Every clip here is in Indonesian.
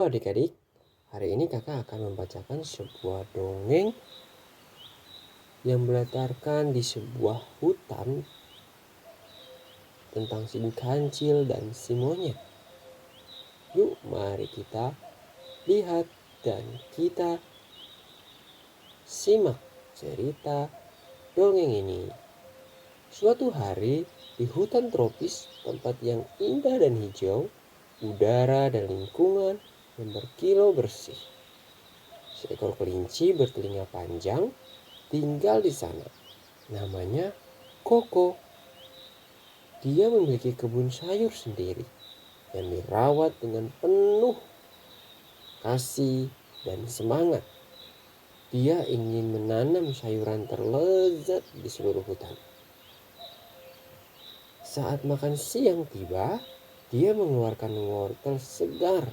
Adik-adik, hari ini kakak akan membacakan sebuah dongeng yang berlatarkan di sebuah hutan tentang si kancil dan si monyet. Yuk mari kita lihat dan kita simak cerita dongeng ini. Suatu hari di hutan tropis, tempat yang indah dan hijau, udara dan lingkungan yang berkilau bersih. Seekor kelinci bertelinga panjang tinggal di sana. Namanya Koko. Dia memiliki kebun sayur sendiri yang dirawat dengan penuh kasih dan semangat. Dia ingin menanam sayuran terlezat di seluruh hutan. Saat makan siang tiba, dia mengeluarkan wortel segar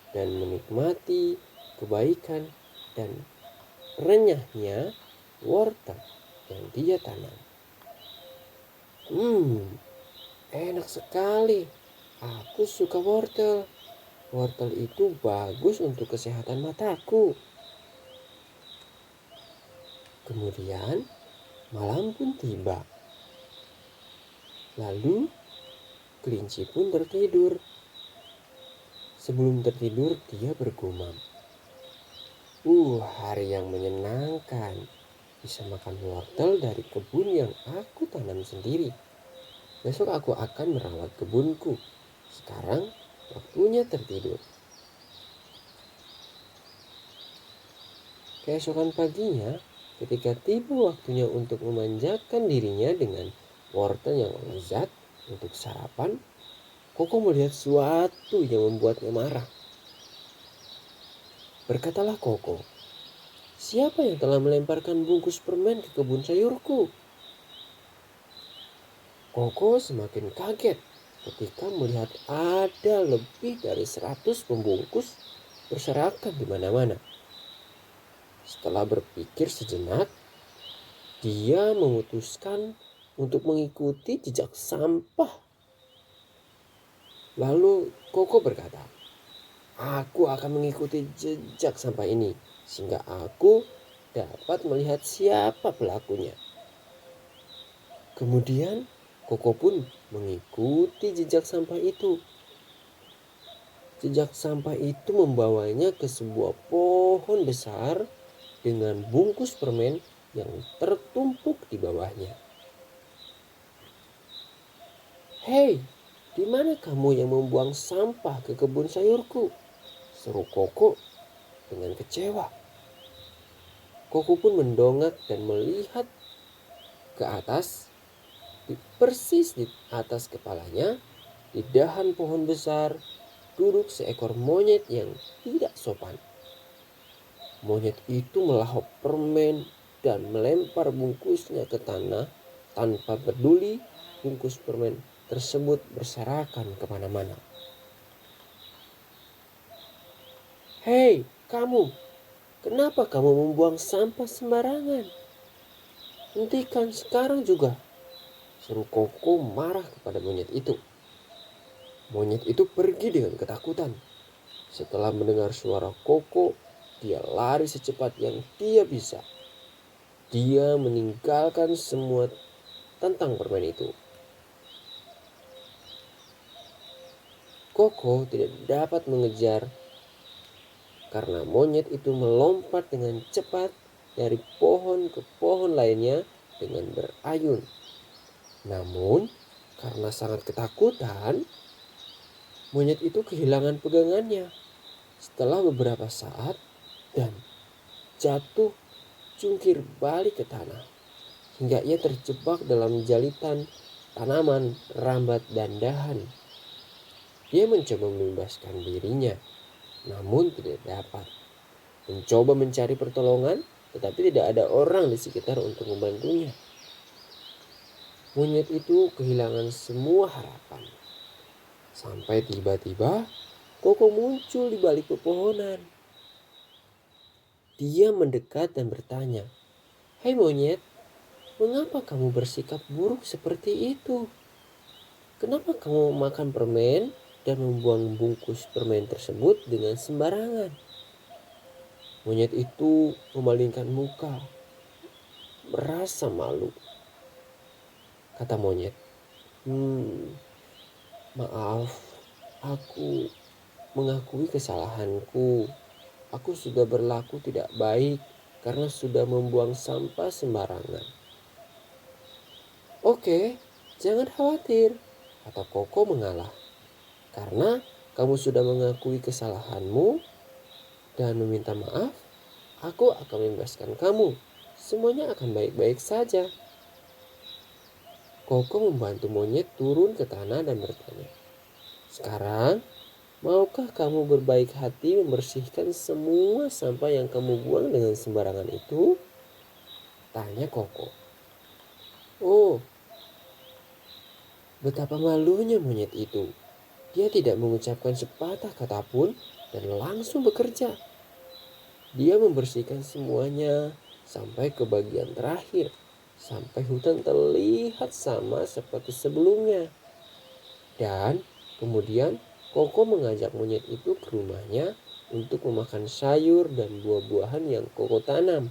dan menikmati kebaikan dan renyahnya wortel yang dia tanam. Enak sekali. Aku suka wortel. Wortel itu bagus untuk kesehatan mataku. Kemudian malam pun tiba. Lalu kelinci pun tertidur. Sebelum tertidur dia bergumam. Hari yang menyenangkan. Bisa makan wortel dari kebun yang aku tanam sendiri. Besok aku akan merawat kebunku. Sekarang waktunya tertidur. Keesokan paginya, ketika tiba waktunya untuk memanjakan dirinya dengan wortel yang lezat untuk sarapan, Koko melihat sesuatu yang membuatnya marah. Berkatalah Koko, "Siapa yang telah melemparkan bungkus permen ke kebun sayurku?" Koko semakin kaget ketika melihat ada lebih dari 100 pembungkus berserakan di mana-mana. Setelah berpikir sejenak, dia memutuskan untuk mengikuti jejak sampah. Lalu Koko berkata, "Aku akan mengikuti jejak sampah ini sehingga aku dapat melihat siapa pelakunya." Kemudian Koko pun mengikuti jejak sampah itu. Jejak sampah itu membawanya ke sebuah pohon besar dengan bungkus permen yang tertumpuk di bawahnya. "Hei, di mana kamu yang membuang sampah ke kebun sayurku?" seru Koko dengan kecewa. Koko pun mendongak dan melihat ke atas. Persis di atas kepalanya, di dahan pohon besar, duduk seekor monyet yang tidak sopan. Monyet itu melahap permen dan melempar bungkusnya ke tanah tanpa peduli bungkus permen tersebut berserakan kemana-mana. "Hei, kamu, kenapa kamu membuang sampah sembarangan? Hentikan sekarang juga," seru Koko marah kepada monyet itu. Monyet itu pergi dengan ketakutan. Setelah mendengar suara Koko, dia lari secepat yang dia bisa. Dia meninggalkan semua tentang permen itu. Koko tidak dapat mengejar karena monyet itu melompat dengan cepat dari pohon ke pohon lainnya dengan berayun. Namun, karena sangat ketakutan, monyet itu kehilangan pegangannya setelah beberapa saat dan jatuh cungkir balik ke tanah hingga ia terjebak dalam jalitan tanaman, rambat, dan dahan. Dia mencoba membebaskan dirinya, namun tidak dapat. Mencoba mencari pertolongan, tetapi tidak ada orang di sekitar untuk membantunya. Monyet itu kehilangan semua harapan. Sampai tiba-tiba Koko muncul di balik pepohonan. Dia mendekat dan bertanya, "Hei monyet, mengapa kamu bersikap buruk seperti itu? Kenapa kamu makan permen dan membuang bungkus permen tersebut dengan sembarangan. Monyet itu memalingkan muka, merasa malu. Kata monyet, maaf, aku mengakui kesalahanku. Aku sudah berlaku tidak baik karena sudah membuang sampah sembarangan. Oke, jangan khawatir, kata Koko mengalah. Karena kamu sudah mengakui kesalahanmu dan meminta maaf, aku akan membebaskan kamu. Semuanya akan baik-baik saja. Koko membantu monyet turun ke tanah dan bertanya, sekarang, maukah kamu berbaik hati membersihkan semua sampah yang kamu buang dengan sembarangan itu? Tanya Koko. Oh, betapa malunya monyet itu. Dia tidak mengucapkan sepatah kata pun dan langsung bekerja. Dia membersihkan semuanya sampai ke bagian terakhir, sampai hutan terlihat sama seperti sebelumnya. Dan kemudian Koko mengajak monyet itu ke rumahnya untuk memakan sayur dan buah-buahan yang Koko tanam.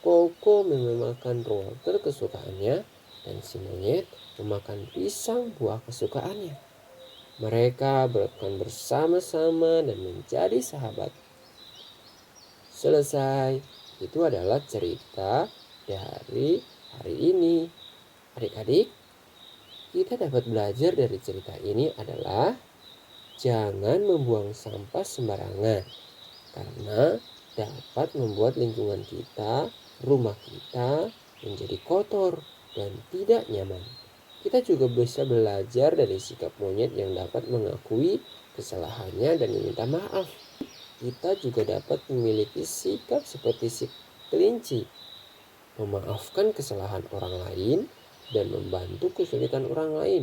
Koko memakan wortel kesukaannya dan si monyet memakan pisang buah kesukaannya. Mereka bermakan bersama-sama dan menjadi sahabat. Selesai. Itu adalah cerita dari hari ini. Adik-adik, kita dapat belajar dari cerita ini adalah jangan membuang sampah sembarangan karena dapat membuat lingkungan kita, rumah kita menjadi kotor dan tidak nyaman. Kita juga bisa belajar dari sikap monyet yang dapat mengakui kesalahannya dan meminta maaf. Kita juga dapat memiliki sikap seperti si kelinci, memaafkan kesalahan orang lain dan membantu kesulitan orang lain,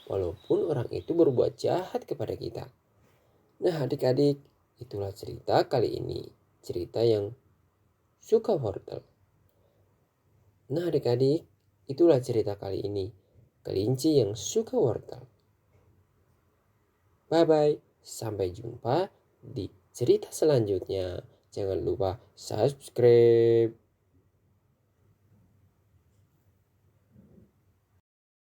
walaupun orang itu berbuat jahat kepada kita. Nah adik-adik, itulah cerita kali ini. Cerita yang suka wortel. Nah adik-adik, itulah cerita kali ini. Kelinci yang suka wortel. Bye-bye, sampai jumpa di cerita selanjutnya. Jangan lupa subscribe.